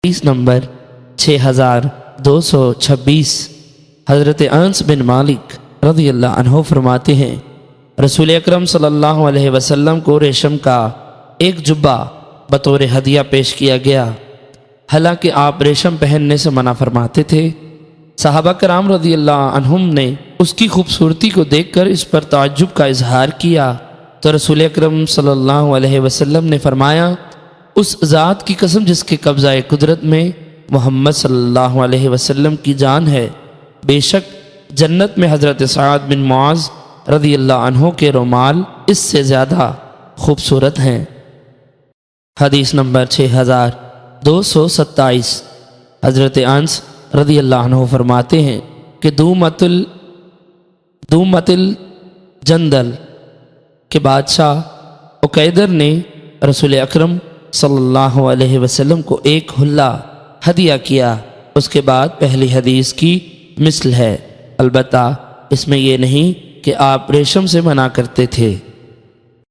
حدیث نمبر 6226 حضرت انس بن مالک رضی اللہ عنہ فرماتے ہیں رسول اکرم صلی اللہ علیہ وسلم کو ریشم کا ایک جبہ بطور ہدیہ پیش کیا گیا، حالانکہ آپ ریشم پہننے سے منع فرماتے تھے۔ صحابہ کرام رضی اللہ عنہم نے اس کی خوبصورتی کو دیکھ کر اس پر تعجب کا اظہار کیا، تو رسول اکرم صلی اللہ علیہ وسلم نے فرمایا، اس ذات کی قسم جس کے قبضہ قدرت میں محمد صلی اللہ علیہ وسلم کی جان ہے، بے شک جنت میں حضرت سعد بن معاذ رضی اللہ عنہ کے رومال اس سے زیادہ خوبصورت ہیں۔ حدیث نمبر 6227 حضرت انس رضی اللہ عنہ فرماتے ہیں کہ دومت الجندل کے بادشاہ عقیدر نے رسول اکرم صلی اللہ علیہ وسلم کو ایک حلہ ہدیہ کیا، اس کے بعد پہلی حدیث کی مثل ہے، البتہ اس میں یہ نہیں کہ آپ ریشم سے منع کرتے تھے۔